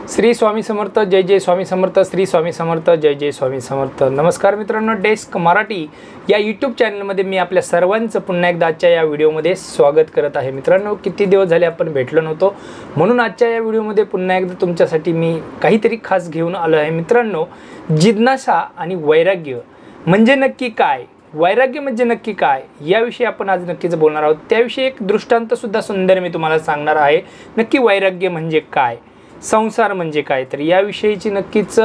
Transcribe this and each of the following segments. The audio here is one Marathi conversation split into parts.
श्री स्वामी समर्थ, जय जय स्वामी समर्थ, श्री स्वामी समर्थ, जय जय स्वामी समर्थ। नमस्कार मित्रांनो, डेस्क मराठी या यूट्यूब चॅनलमध्ये मी आपल्या सर्वांचं पुन्हा एकदा आजच्या या व्हिडिओमध्ये स्वागत करत आहे। मित्रांनो, किती दिवस झाले आपण भेटलो नव्हतो, म्हणून आजच्या या व्हिडिओमध्ये पुन्हा एकदा तुमच्यासाठी मी काहीतरी खास घेऊन आलो आहे। मित्रांनो, जिज्ञासा आणि वैराग्य म्हणजे नक्की काय, वैराग्य म्हणजे नक्की काय याविषयी आपण आज नक्कीच बोलणार आहोत। त्याविषयी एक दृष्टांत सुद्धा सुंदर मी तुम्हाला सांगणार आहे। नक्की वैराग्य म्हणजे काय, संसार म्हणजे काय, तर याविषयीची नक्कीच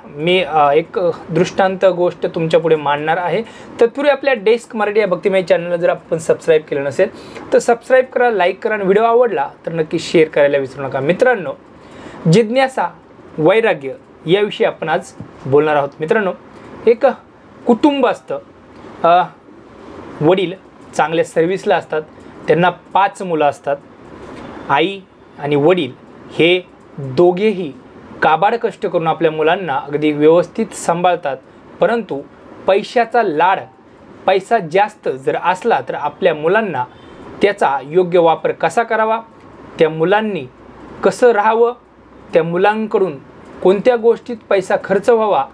मी एक दृष्टांत गोष्ट तुमच्या पुढे मांडणार आहे। तत्पूर्वी आपल्या डेस्क मराठी या भक्तिमय चॅनलला जर आपण सबस्क्राईब केलं नसेल तर सबस्क्राईब करा, लाईक करा आणि व्हिडिओ आवडला तर नक्की शेअर करायला विसरू नका। मित्रांनो, जिज्ञासा वैराग्य याविषयी आपण आज बोलणार आहोत। मित्रांनो, एक कुटुंब असतं, वडील चांगल्या सर्व्हिसला असतात, त्यांना 5 मुलं असतात। आई आणि वडील हे दोघेही काबाड कष्ट करून आपल्या मुलांना अगदी व्यवस्थित सांभाळतात, परंतु पैशाचा लाड, पैसा जास्त जर असला तर आपल्या मुलांना त्याचा योग्य वापर कसा करावा, त्या मुलांनी कसं राहावं, त्या मुलांकडून कोणत्या गोष्टीत पैसा खर्च व्हावा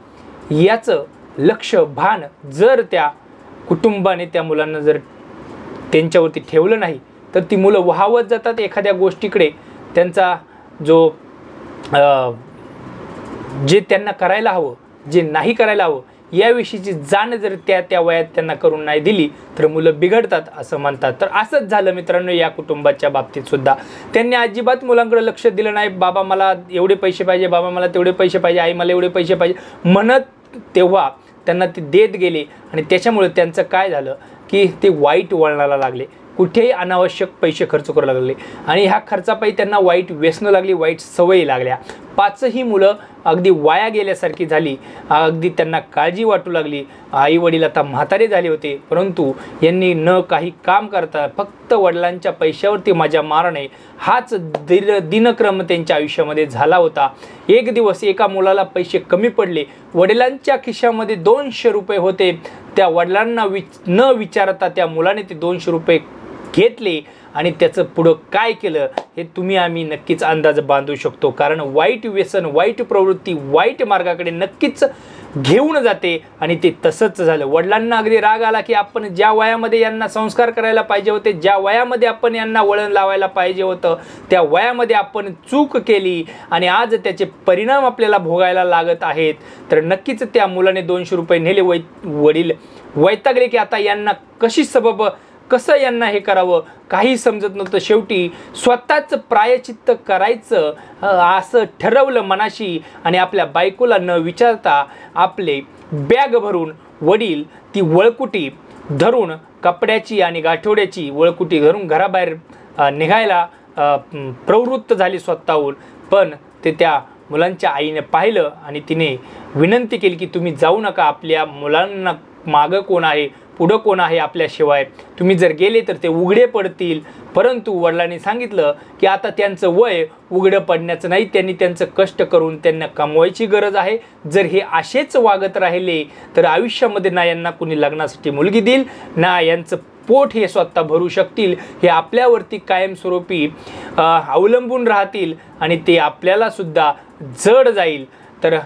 याचं लक्ष भान जर त्या कुटुंबाने त्या मुलांना जर त्यांच्यावरती ठेवलं नाही तर ती मुलं वाहवत जातात एखाद्या गोष्टीकडे। त्यांचा जो जे त्यांना करायला हवं, जे नाही करायला हवं याविषयीची जाण जर त्या वयात त्यांना करून नाही दिली तर मुलं बिघडतात असं म्हणतात। तर असंच झालं मित्रांनो या कुटुंबाच्या बाबतीत सुद्धा। त्यांनी अजिबात मुलांकडे लक्ष दिलं नाही। बाबा मला एवढे पैसे पाहिजे, बाबा मला तेवढे पैसे पाहिजे, आई मला एवढे पैसे पाहिजे म्हणत तेव्हा त्यांना ते देत गेले आणि त्याच्यामुळे त्यांचं काय झालं की ते वाईट वळणाला लागले, कुठेही अनावश्यक पैसे खर्च करू लागले आणि ह्या खर्चापायी त्यांना वाईट व्यसनं लागली, वाईट सवयी लागल्या। 5ही मुलं अगदी वाया गेल्यासारखी झाली, अगदी त्यांना काळजी वाटू लागली। आई वडील आता म्हातारे झाले होते, परंतु यांनी न काही काम करता फक्त वडिलांच्या पैशावरती मजा मारणे हाच दिनक्रम त्यांच्या आयुष्यामध्ये झाला होता। एक दिवस एका मुलाला पैसे कमी पडले, वडिलांच्या खिशामध्ये 200 रुपये होते। त्या वडिलांना न विचारता त्या मुलाने ते 200 रुपये घेतले आणि त्याचं पुढं काय केलं हे तुम्ही आम्ही नक्कीच अंदाज बांधू शकतो। कारण वाईट व्यसन, वाईट प्रवृत्ती वाईट मार्गाकडे नक्कीच घेऊन जाते आणि ते तसंच झालं। वडिलांना अगदी राग आला की आपण ज्या वयामध्ये यांना संस्कार करायला पाहिजे होते, ज्या वयामध्ये आपण यांना वळण लावायला पाहिजे होतं, त्या वयामध्ये आपण चूक केली आणि आज त्याचे परिणाम आपल्याला भोगायला लागत आहेत। तर नक्कीच त्या मुलाने 200 रुपये नेले। वडील वैतागले की आता यांना कसं यांना हे करावं काही समजत नव्हतं। शेवटी स्वतःच प्रायचित्त करायचं असं ठरवलं मनाशी आणि आपल्या बायकोला न विचारता आपले बॅग भरून वडील ती वळकुटी धरून, कपड्याची आणि गाठोड्याची वळकुटी धरून घराबाहेर निघायला प्रवृत्त झाली स्वतःहून। पण ते त्या मुलांच्या आईने पाहिलं आणि तिने विनंती केली की तुम्ही जाऊ नका, आपल्या मुलांना मागं कोण आहे, पुढं कोण आहे आपल्याशिवाय, तुम्ही जर गेले तर ते उघडे पडतील। परंतु वडिलांनी सांगितलं की आता त्यांचं वय उघडं पडण्याचं नाही, त्यांनी त्यांचं कष्ट करून त्यांना कमवायची गरज आहे। जर हे असेच वागत राहिले तर आयुष्यामध्ये ना यांना कुणी लग्नासाठी मुलगी देईल, ना यांचं पोट हे स्वतः भरू शकतील, हे आपल्यावरती कायमस्वरूपी अवलंबून राहतील आणि ते आपल्याला सुद्धा जड जाईल। तर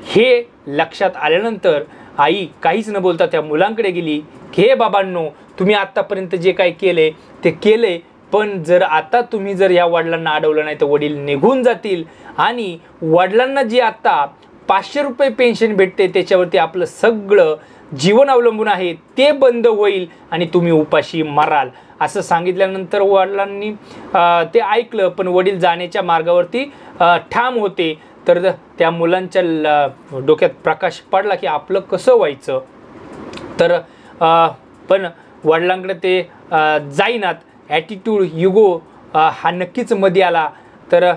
हे लक्षात आल्यानंतर आई काहीच न बोलता त्या मुलांकडे गेली की हे बाबांनो, तुम्ही आत्तापर्यंत जे काही केले ते केले, पण जर आता तुम्ही जर या वडिलांना अडवलं नाही तर वडील निघून जातील आणि वडिलांना जे आता 500 रुपये पेन्शन भेटते त्याच्यावरती आपलं सगळं जीवन अवलंबून आहे ते बंद होईल आणि तुम्ही उपाशी मराल। असं सांगितल्यानंतर वडिलांनी ते ऐकलं, पण वडील जाण्याच्या मार्गावरती ठाम होते। तर त्या मुलांच्या डोक्यात प्रकाश पडला की आपलं कसं व्हायचं। तर पण वडिलांकडे ते जाईनात, ॲटिट्यूड युगो हा नक्कीच मध्ये आला। तर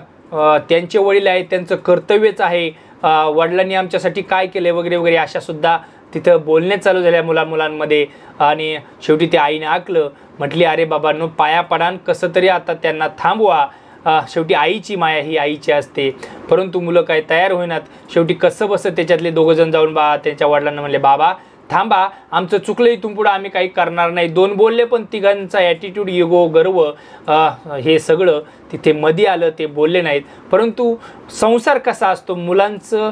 त्यांचे वडील आहेत, त्यांचं कर्तव्यच आहे, वडिलांनी आमच्यासाठी काय केलं वगैरे वगैरे अशा सुद्धा तिथं बोलणे चालू झाल्या मुलांमध्ये। आणि शेवटी त्या आईने ऐकलं, म्हटली अरे बाबांनो पाया पडान, कसं तरी आता त्यांना थांबवा। शेवटी आईची माया ही आईची असते, परंतु मुलं काय तयार होईनात। शेवटी कसं बसं त्याच्यातले 2 जण जाऊन त्यांच्या वडिलांना म्हणले, बाबा थांबा, आमचं चुकलं, इथून पुढं आम्ही काही करणार नाही. 2 बोलले पण तिघांचा ॲटिट्यूड, इगो, गर्व हे सगळं तिथे मध्ये आलं. ते बोलले नाहीत. परंतु संसार कसा असतो, मुलांचं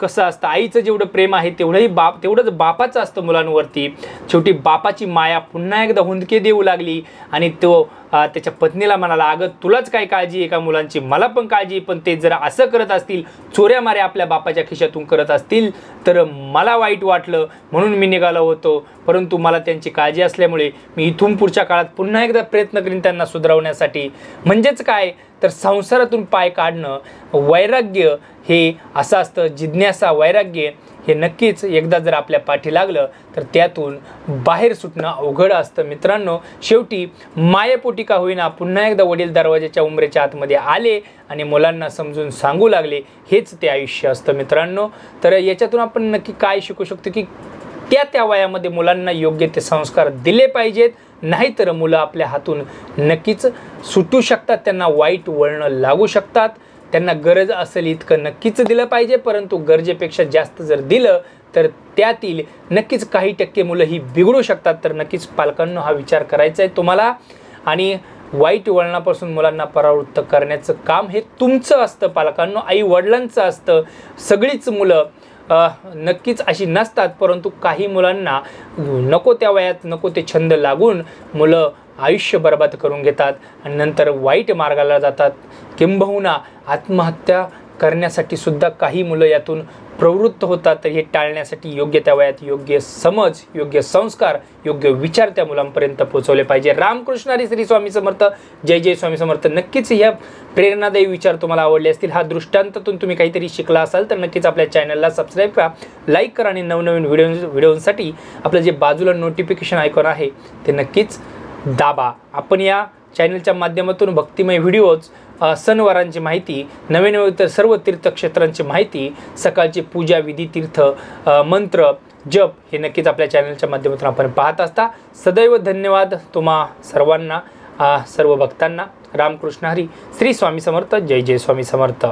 कसं असतं, आईचं जेवढं प्रेम आहे तेवढंच बापाचं असतं मुलांवरती. शेवटी बापाची माया पुन्हा एकदा हुंदके देऊ लागली आणि तो त्याच्या पत्नीला म्हणाला, अगं तुलाच काय काळजी आहे का मुलांची, मला पण काळजी आहे, पण ते जर असं करत असतील, चोऱ्या माऱ्या आपल्या बापाच्या खिशातून करत असतील तर मला वाईट वाटलं, म्हणून मी निघालो होतो. परंतु मला त्यांची काळजी असल्यामुळे मी इथून पुढच्या काळात पुन्हा एकदा प्रयत्न करीन त्यांना सुधारवण्यासाठी. म्हणजेच काय तर संसारातून पाय काढणं, वैराग्य हे असं असतं. जिज्ञासा, वैराग्य हे नक्कीच एकदा जर आपल्या पाठी लागलं तर त्यातून बाहेर सुटणं अवघड असतं मित्रांनो. शेवटी मायेपोटी का होईना पुन्हा एकदा वडील दरवाजाच्या उंबरेच्या आतमध्ये आले आणि मुलांना समजून सांगू लागले. हेच ते आयुष्य असतं मित्रांनो. तर याच्यातून आपण नक्की काय शिकू शकतो की त्या वयामध्ये मुलांना योग्य ते संस्कार दिले पाहिजेत, नाहीतर मुलं आपल्या हातून नक्कीच सुटू शकतात, त्यांना वाईट वळणं लागू शकतात. त्यांना गरज असेल इतकं नक्कीच दिलं पाहिजे, परंतु गरजेपेक्षा जास्त जर दिलं तर त्यातील नक्कीच काही टक्के मुलं ही बिघडू शकतात. तर नक्कीच पालकांनो हा विचार करायचा आहे तुम्हाला. आणि वाईट वळणापासून मुलांना परावृत्त करण्याचं काम हे तुमचं असतं पालकांनो, आई वडिलांचं असतं. सगळीच मुलं नक्कीच अशी नसतात, परंतु काही मुलांना नको त्या वयात नको ते छंद लागून मुलं आयुष्य बर्बाद करून घेतात आणि नंतर वाईट मार्गाला जातात. किंबहुना आत्महत्या करण्यासाठी सुद्धा काही मुलं यातून प्रवृत्त होतात. तर हे टाळण्यासाठी योग्य त्या वयात योग्य समज, योग्य संस्कार, योग्य विचार त्या मुलांपर्यंत पोहोचवले पाहिजे. रामकृष्ण हरी, श्री स्वामी समर्थ, जय जय स्वामी समर्थ. नक्कीच ह्या प्रेरणादायी विचार तुम्हाला आवडले असतील, हा दृष्टांतातून तुम्ही काहीतरी शिकला असाल तर नक्कीच आपल्या चॅनलला सबस्क्राईब करा, लाईक करा आणि नवनवीन व्हिडिओसाठी आपलं जे बाजूला नोटिफिकेशन आयकॉन आहे ते नक्कीच दाबा. आपण या चॅनलच्या माध्यमातून भक्तिमय व्हिडिओज, सणवारांची माहिती, नवीन तर सर्व तीर्थक्षेत्रांची माहिती, सकाळची पूजा विधी, तीर्थ, मंत्र, जप हे नक्कीच आपल्या चॅनलच्या माध्यमातून आपण पाहत असता. सदैव धन्यवाद तुम्हा सर्वांना, सर्व भक्तांना. रामकृष्ण हरी, श्री स्वामी समर्थ, जय जय स्वामी समर्थ.